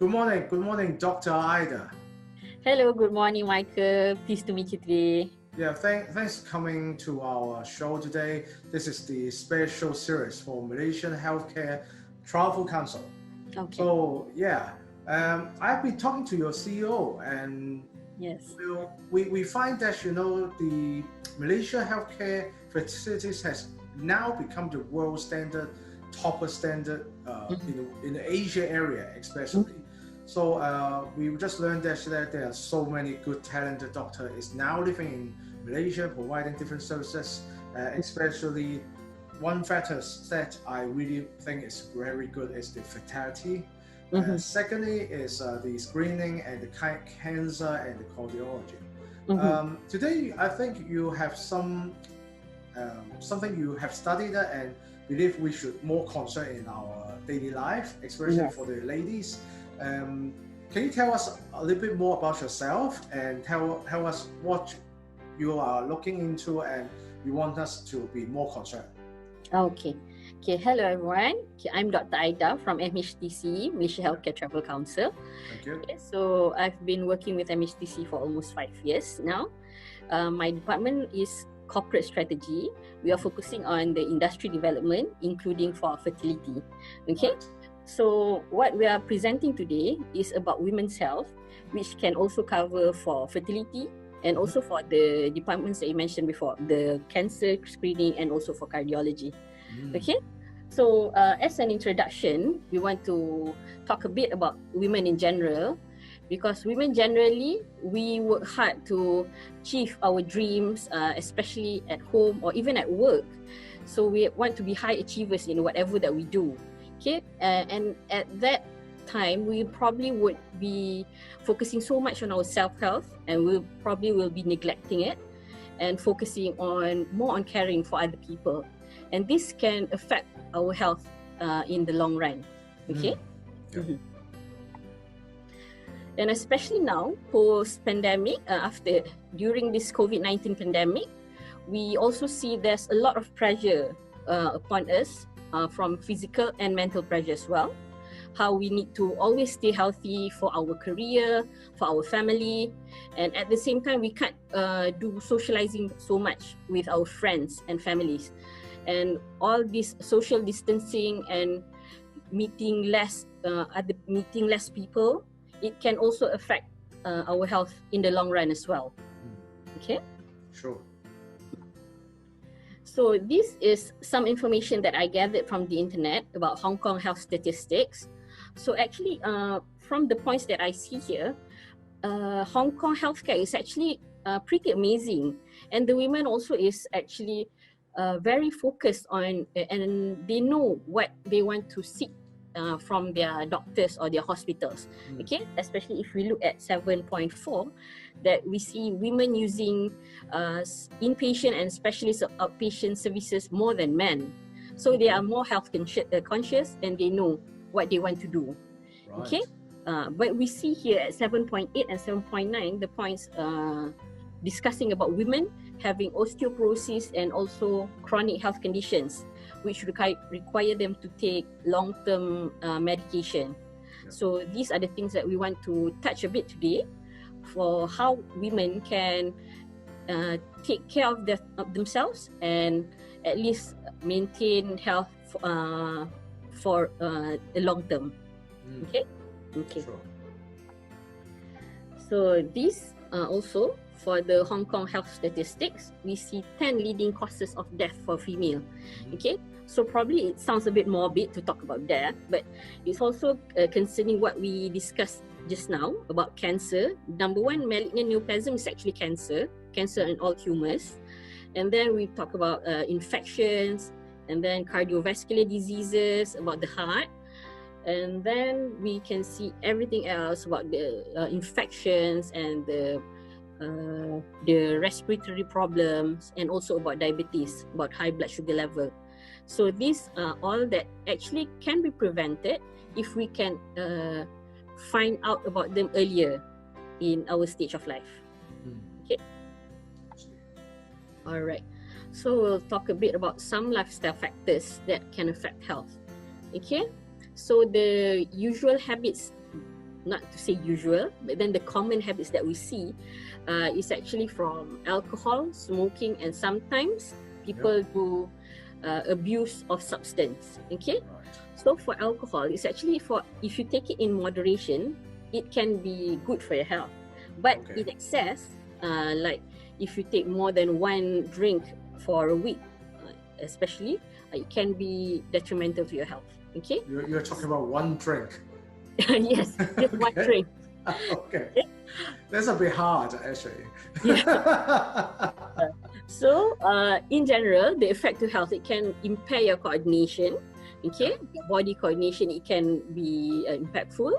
Good morning, Dr. Ida. Hello, good morning, Michael. Pleased to meet you today. Yeah, thanks for coming to our show today. This is the special series for Malaysian Healthcare Travel Council. Okay. So, I've been talking to your CEO, and yes, we find that, the Malaysia healthcare facilities has now become the world standard, topper standard in the Asia area, especially. So we just learned that there are so many good, talented doctors is now living in Malaysia, providing different services. Especially one factor that I really think is very good is the fatality. Secondly is the screening and the cancer and the cardiology. Today, I think you have something you have studied and believe we should more concern in our daily life, especially for the ladies. Can you tell us a little bit more about yourself and tell us what you are looking into and you want us to be more concerned? Okay. Hello everyone. I'm Dr. Ida from MHTC, Malaysia Healthcare Travel Council. Thank you. So I've been working with MHTC for almost 5 years now. My department is corporate strategy. We are focusing on the industry development, including for fertility. Okay. Right. So what we are presenting today is about women's health, which can also cover for fertility and also for the departments that you mentioned before, the cancer screening and also for cardiology. Okay, so as an introduction, we want to talk a bit about women in general, because women generally, we work hard to achieve our dreams, especially at home or even at work. So we want to be high achievers in whatever that we do. Okay, and at that time, we probably would be focusing so much on our self-health, and we probably will be neglecting it and focusing more on caring for other people. And this can affect our health in the long run. Okay. And especially now, post-pandemic, during this COVID-19 pandemic, we also see there's a lot of pressure upon us from physical and mental pressure as well. How we need to always stay healthy for our career, for our family, and at the same time, we can't do socializing so much with our friends and families. And all this social distancing and meeting less people, it can also affect our health in the long run as well. Okay? Sure. So this is some information that I gathered from the internet about Hong Kong health statistics. So actually, from the points that I see here, Hong Kong healthcare is actually pretty amazing. And the women also is actually very focused on, and they know what they want to seek from their doctors or their hospitals. Okay, especially if we look at 7.4, that we see women using inpatient and specialist outpatient services more than men. So they are more health conscious and they know what they want to do. Right. Okay, but we see here at 7.8 and 7.9 the points discussing about women having osteoporosis and also chronic health conditions, which require them to take long-term medication. So these are the things that we want to touch a bit today, for how women can take care of themselves and at least maintain health for the long term. Okay. Sure. So this also, for the Hong Kong health statistics, we see 10 leading causes of death for female. Okay, so probably it sounds a bit morbid to talk about that, but it's also concerning what we discussed just now about cancer. Number one, malignant neoplasm is actually cancer in all tumors. And then we talk about infections, and then cardiovascular diseases, about the heart. And then we can see everything else about the infections and the respiratory problems, and also about diabetes, about high blood sugar level. So these are all that actually can be prevented if we can find out about them earlier in our stage of life. Okay. All right. So we'll talk a bit about some lifestyle factors that can affect health. Okay. So the usual habits not to say usual, but then the common habits that we see is actually from alcohol, smoking, and sometimes people do abuse of substance. Okay, so for alcohol, it's actually if you take it in moderation, it can be good for your health. But in excess, like if you take more than one drink for a week, especially, it can be detrimental to your health. Okay, you're talking about one drink. Yes, just one drink. Okay. That's a bit hard, actually. So, in general, the effect to health, it can impair your coordination. Okay, your body coordination, it can be impactful.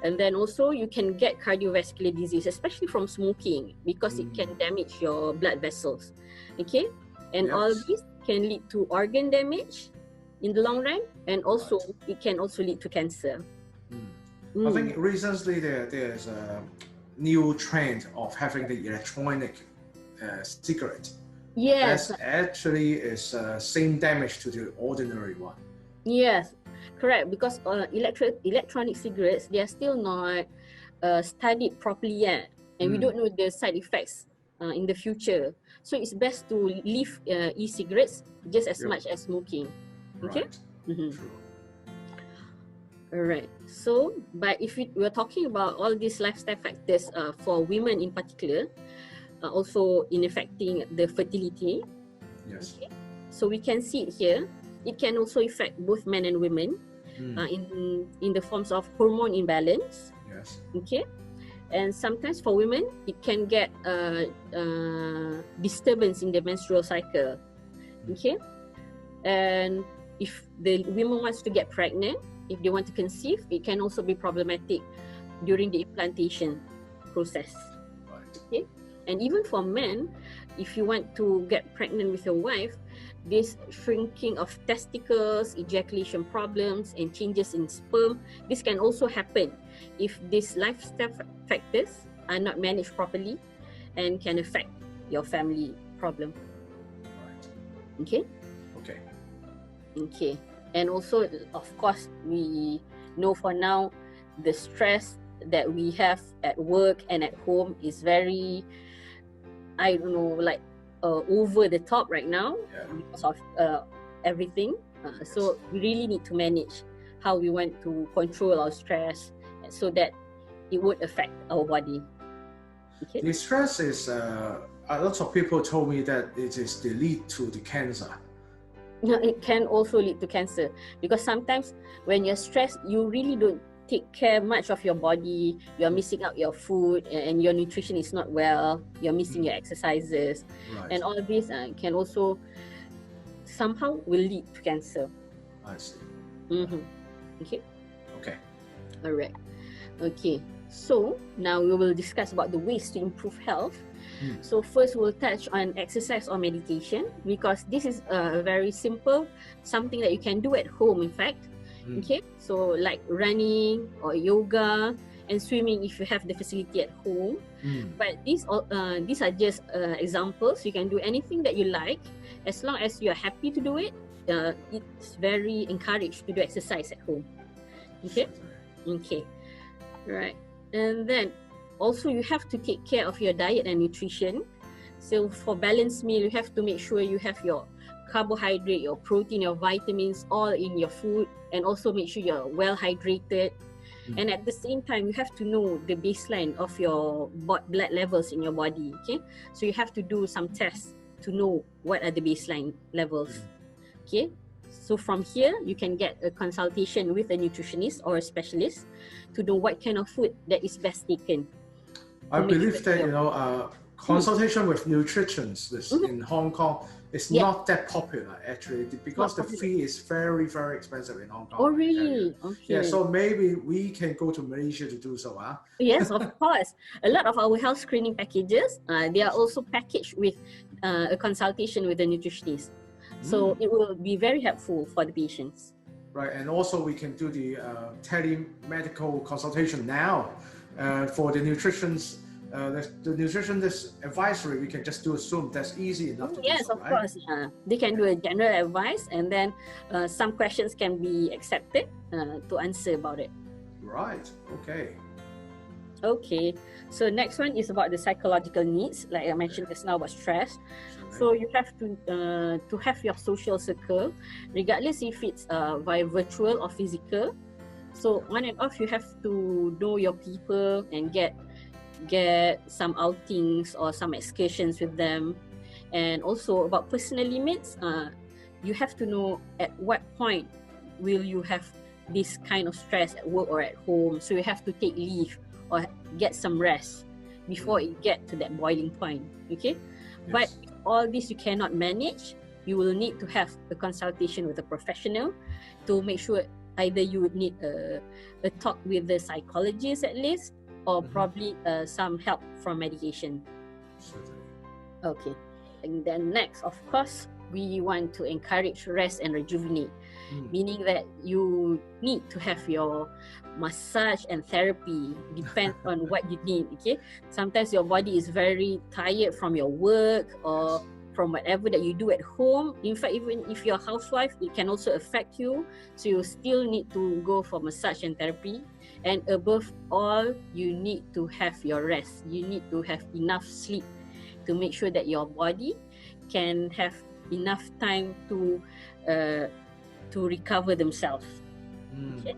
And then also you can get cardiovascular disease, especially from smoking, because it can damage your blood vessels. Okay, and all this can lead to organ damage in the long run, and also it can also lead to cancer. I think recently there's a new trend of having the electronic cigarette. Yes. That actually is same damage to the ordinary one. Yes, correct. Because electronic cigarettes, they are still not studied properly yet, and we don't know the side effects in the future. So it's best to leave e-cigarettes just as much as smoking. Okay. True. Alright, so but if we're talking about all these lifestyle factors for women in particular, also in affecting the fertility. Yes. Okay? So we can see it here. It can also affect both men and women in the forms of hormone imbalance. Yes. Okay, and sometimes for women it can get disturbance in the menstrual cycle. Okay, and if the woman wants to get pregnant, if they want to conceive, it can also be problematic during the implantation process. Okay, and even for men, if you want to get pregnant with your wife, this shrinking of testicles, ejaculation problems, and changes in sperm, this can also happen if these lifestyle factors are not managed properly and can affect your family problem. Okay? Okay. And also, of course, we know for now the stress that we have at work and at home is very, I don't know, like over the top right now because of everything. So we really need to manage how we want to control our stress so that it won't affect our body. Okay? The stress is, a lot of people told me that it is the lead to the cancer. It can also lead to cancer because sometimes when you're stressed, you really don't take care much of your body. You're missing out your food and your nutrition is not well. You're missing your exercises, and all of this can also somehow will lead to cancer. I see. Okay. All right. Okay. So now we will discuss about the ways to improve health. So first we'll touch on exercise or meditation because this is very simple, something that you can do at home in fact. Okay, so like running or yoga and swimming if you have the facility at home. But these are just examples. You can do anything that you like as long as you are happy to do it. It's very encouraged to do exercise at home. Okay, right. And then also you have to take care of your diet and nutrition. So for balanced meal, you have to make sure you have your carbohydrate, your protein, your vitamins all in your food, and also make sure you're well hydrated. And at the same time, you have to know the baseline of your blood levels in your body. Okay, so you have to do some tests to know what are the baseline levels. Okay, so from here you can get a consultation with a nutritionist or a specialist to know what kind of food that is best taken. I believe that consultation with nutritionists in Hong Kong is not that popular actually because the fee is very, very expensive in Hong Kong. Oh really? Okay. Yeah, so maybe we can go to Malaysia to do so. Yes, of course. A lot of our health screening packages, they are also packaged with a consultation with a nutritionist. So it will be very helpful for the patients. Right, and also we can do the telemedical consultation now for the nutritionist. The nutritionist advisory, we can just do a Zoom. That's easy enough to do. Yes, of course. They can do a general advice, and then some questions can be accepted to answer about it. Right. Okay. Okay, so next one is about the psychological needs, like I mentioned just now about stress. So you have to have your social circle, regardless if it's via virtual or physical. So on and off, you have to know your people and get some outings or some excursions with them. And also about personal limits, you have to know at what point will you have this kind of stress at work or at home. So you have to take leave or get some rest before it get to that boiling point. Okay, but if all this you cannot manage, you will need to have a consultation with a professional to make sure either you would need a talk with the psychologist at least, or probably some help from medication. Certainly. Okay, and then next, of course, we want to encourage rest and rejuvenate, meaning that you need to have your massage and therapy, depends on what you need. Okay, sometimes your body is very tired from your work or from whatever that you do at home. In fact, even if you're a housewife, it can also affect you, so you still need to go for massage and therapy. And above all, you need to have your rest. You need to have enough sleep to make sure that your body can have enough time to recover themselves. Okay?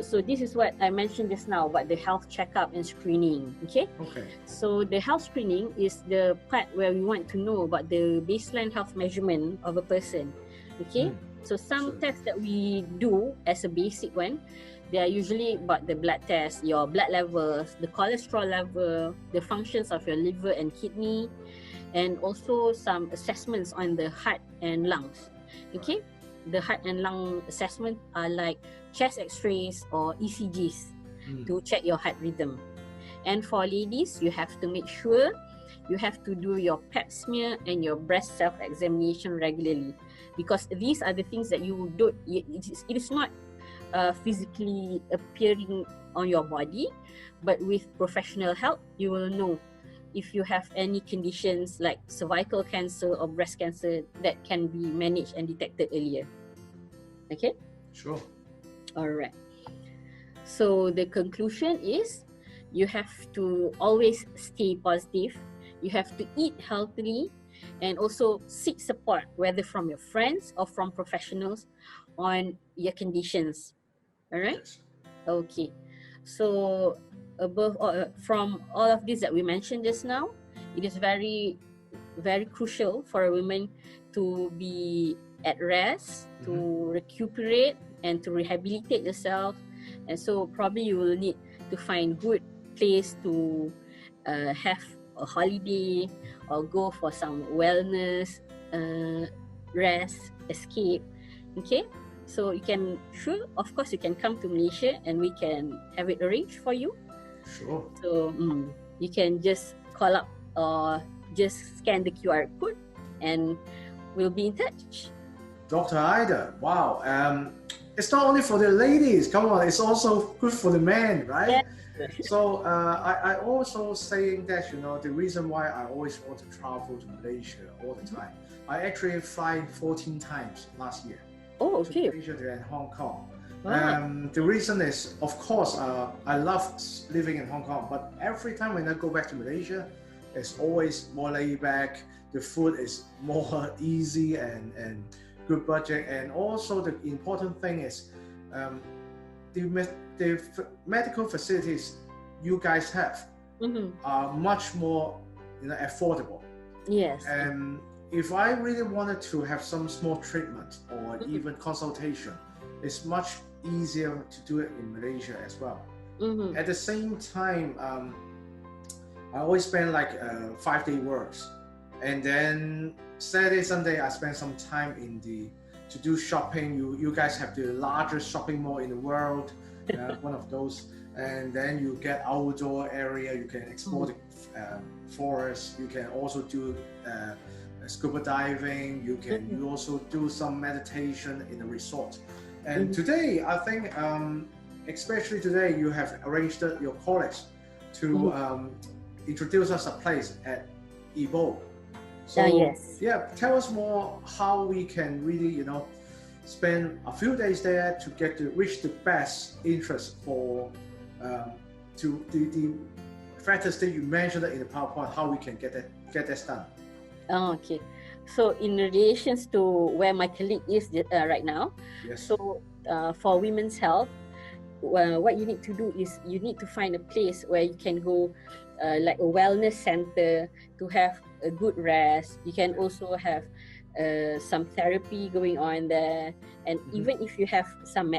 So this is what I mentioned just now about the health checkup and screening. Okay. So the health screening is the part where we want to know about the baseline health measurement of a person. Okay. So some tests that we do as a basic one, they are usually about the blood test, your blood levels, the cholesterol level, the functions of your liver and kidney, and also some assessments on the heart and lungs. Okay. The heart and lung assessment are like chest x-rays or ECGs to check your heart rhythm. And for ladies, you have to make sure you have to do your pap smear and your breast self-examination regularly, because these are the things that you don't, it is not physically appearing on your body, but with professional help, you will know if you have any conditions like cervical cancer or breast cancer that can be managed and detected earlier. Okay? Sure. All right. So the conclusion is you have to always stay positive. You have to eat healthily and also seek support, whether from your friends or from professionals on your conditions. All right? Yes. Okay. So above all, from all of this that we mentioned just now, it is very, very crucial for a woman to be at rest, to recuperate and to rehabilitate yourself. And so probably you will need to find good place to have a holiday or go for some wellness, rest, escape. Okay, so you can, sure, of course you can come to Malaysia and we can have it arranged for you. Sure. So you can just call up or just scan the QR code and we'll be in touch. Dr. Ida, wow. It's not only for the ladies, come on, it's also good for the men, right? Yeah. So I also saying that, you know, the reason why I always want to travel to Malaysia all the time, I actually fly 14 times last year. Oh, okay. To Malaysia and Hong Kong. Wow. The reason is, of course, I love living in Hong Kong, but every time when I go back to Malaysia, it's always more laid back. The food is more easy and good budget. And also the important thing is the medical facilities you guys have are much more, you know, affordable. Yes. And if I really wanted to have some small treatment or even consultation, it's much easier to do it in Malaysia as well. At the same time, I always spend like 5-day works, and then Saturday, Sunday, I spend some time to do shopping. You guys have the largest shopping mall in the world, one of those. And then you get outdoor area. You can explore the forest. You can also do scuba diving. You also do some meditation in the resort. And today, I think, especially today, you have arranged your colleagues to introduce us a place at Ipoh. So yes. Yeah, tell us more how we can really, you know, spend a few days there to get to reach the best interest for to the factors that you mentioned in the PowerPoint, how we can get that done. Oh, okay. So in relation to where my colleague is right now, yes. So for women's health, what you need to do is you need to find a place where you can go, like a wellness center, to have a good rest. You can also have some therapy going on there, and even if you have some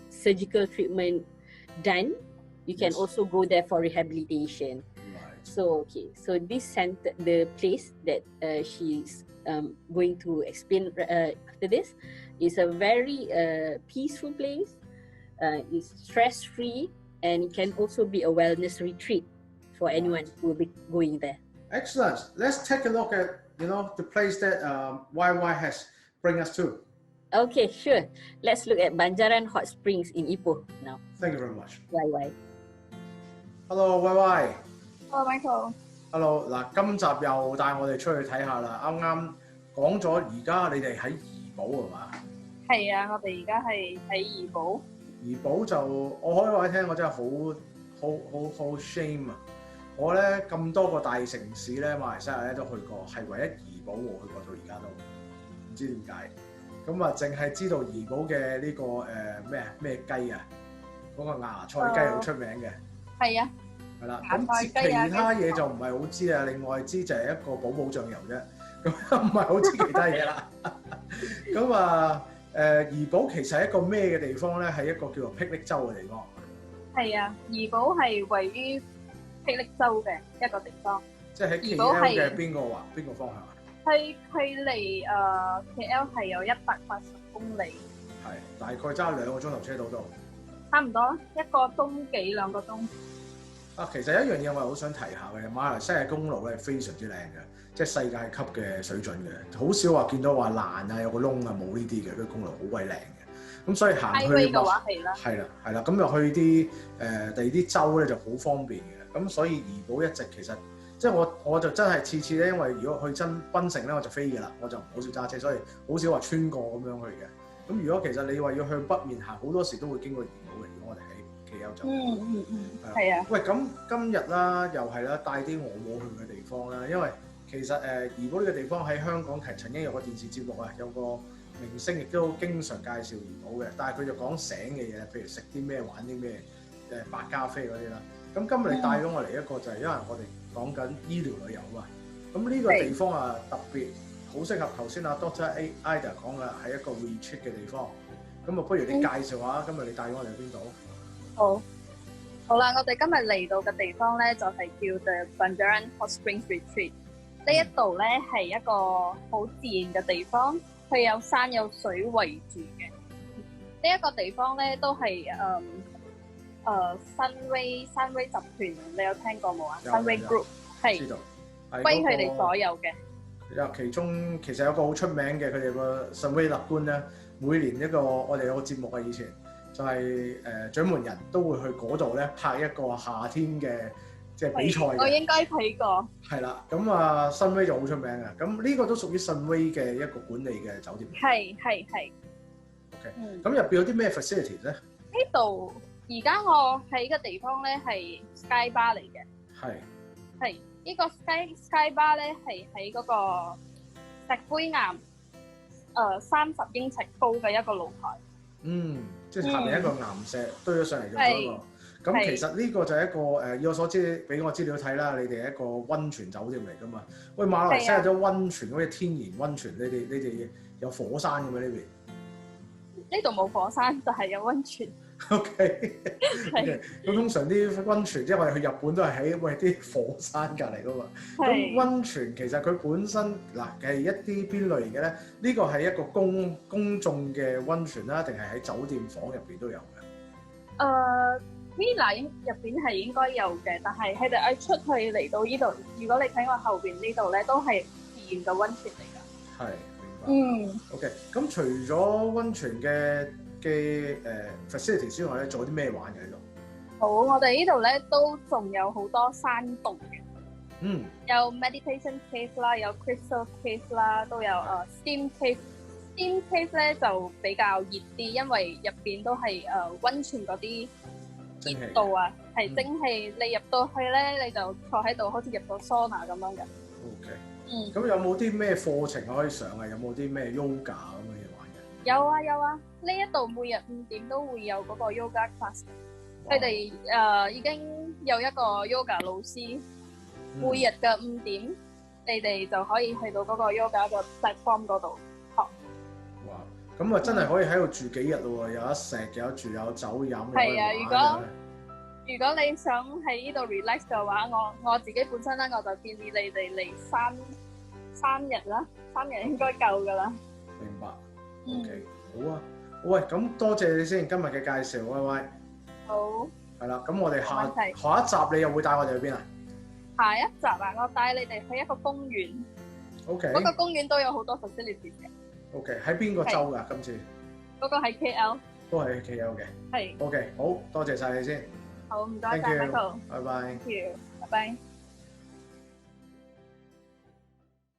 surgical treatment done, you can also go there for rehabilitation. So so this center, the place that she's going to explain after this, is a very peaceful place. It's stress-free, and it can also be a wellness retreat for anyone who will be going there. Excellent. Let's take a look at the place that YY has bring us to. Okay, sure. Let's look at Banjaran Hot Springs in Ipoh now. Thank you very much. YY. Hello YY。Hello Michael。Hello， 嗱，今集又帶我哋出去睇下啦。啱啱講咗，而家你哋喺怡保係嘛？係啊，我哋而家係喺怡保。怡保就我可以話你聽，我真係好 shame 啊！我咧咁多個大城市咧，馬來西亞咧都去過，係唯一怡保冇去過到而家都唔知點解。咁啊，淨係知道怡保嘅呢個咩雞啊，嗰個芽菜雞好出名嘅。係啊。係啦，咁其他嘢就唔係好知啊。另外知就係一個寶寶醬油啫，咁唔係好知其他嘢啦。咁啊怡保其實係一個咩嘅地方咧？係一個叫做霹靂州嘅地方。係啊，怡保係位於霹靂州嘅一個地方。即係喺 KL 嘅邊個方向啊？係距離KL 係有180公里。係，大概揸2個鐘頭車到都。差唔多1個鐘幾2個鐘。其實一樣嘢我係好想提下嘅，馬來西亞公路咧非常之靚嘅，即係世界級嘅水準嘅，好少話見到話爛啊有個窿啊，冇呢啲嘅，啲公路好鬼靚嘅。咁所以行去嘅話係啦，係啦，咁就去啲第二啲州咧就好方便嘅。咁所以怡保一直其實即係我就真係次次咧，因為如果去檳城咧我就飛嘅啦，我就好少揸車，所以好少話穿過咁樣去嘅。咁如果其實你話要向北面行，好多時都會經過怡保嘅。如果我哋係啊。喂，咁今日啦，又係啦，帶啲我冇去嘅地方啦。因為其實怡保呢個地方喺香港曾經有個電視節目啊，有個明星亦都經常介紹怡保嘅，但係佢就講醒嘅嘢，譬如食啲咩、玩啲咩，白加啡嗰啲啦。咁今日你帶咗我嚟一個就係因為我哋講緊醫療旅遊啊。咁呢個地方啊特別好適合頭先阿 Dr. Ida 講嘅係一個 retreat 嘅地方。咁啊，不如你介紹下今日你帶咗我哋去邊度？好啦，我哋今日嚟到嘅地方咧，就係叫 The Banjaran Hot Springs Retreat。呢一度咧係一個好自然嘅地方，佢有山有水圍住嘅。呢一個地方咧都係Sunway 集團，你有聽過冇啊？Sunway Group 係歸佢哋所有嘅。其中其實有個好出名嘅，佢哋個 Sunway 樂觀咧，每年一個我哋有個節目啊，以前。就係獎門人都會去嗰度咧拍一個夏天嘅即係比賽嘅。我應該睇過。係啦，咁啊Sunway就好出名嘅。咁呢個都屬於Sunway嘅一個管理嘅酒店。係。OK。咁入邊有啲咩 facilities 咧？呢度而家我喺嘅地方咧係 Sky Bar 嚟嘅。係。呢個 Sky Bar 咧係喺嗰個石灰岩30英尺高嘅一個露台。即係下面一個岩石堆咗上嚟嘅嗰個。咁其實呢個就係一個以我所知，俾我資料睇啦，你哋係一個溫泉酒店嚟㗎嘛。喂，馬來西亞有溫泉嗰啲天然溫泉，你哋有火山嘅咩呢邊？呢度冇火山，就係有溫泉。OK。咁通常啲溫泉，即係我哋去日本都係喺啲火山隔離㗎嘛。咁溫泉其實佢本身係一啲邊類型嘅咧？呢個係一個公眾嘅溫泉啦，定係喺酒店房入邊都有嘅？Villa 入邊係應該有嘅，但係佢哋出去嚟到呢度，如果你睇我後邊呢度咧，都係自然嘅溫泉嚟㗎。係，明白。OK，咁除咗溫泉嘅facility 之外咧，仲有啲咩玩嘅喺度？好，我哋呢度咧都仲有好多山洞嘅。有 meditation cave 啦，有 crystal cave 啦，都有steam cave。steam cave 咧就比較熱啲，因為入邊都係溫泉嗰啲熱度啊，係蒸氣。你入到去咧，你就坐喺度，好似入到桑拿咁樣嘅。OK。咁有冇啲咩課程可以上啊？有冇啲咩 yoga 咁嘅嘢玩嘅？有啊，呢一度每日5點都會有嗰個 yoga class。佢哋已經有一個 yoga 老師，每日嘅5點，你哋就可以去到嗰個 yoga 嘅 platform 嗰度學。哇！咁啊，真係可以喺度住幾日咯喎，有得食，有得住，有酒飲。係啊，如果你想喺呢度 relax 嘅話，我自己本身咧，我就建議你哋嚟三日啦，3日應該夠噶啦。明白。OK，好啊。喂，咁多謝你先今日嘅介紹，威威。好。係啦，咁我哋下一集你又會帶我哋去邊啊？下一集啊，我帶你哋去一個公園。OK。嗰個公園都有好多 facility 嘅。OK， 喺邊個州㗎？今次？嗰個係 KL。都係 KL 嘅。係。OK，好多謝晒你先。好，唔該晒 Michael。拜拜。Thank you，拜拜。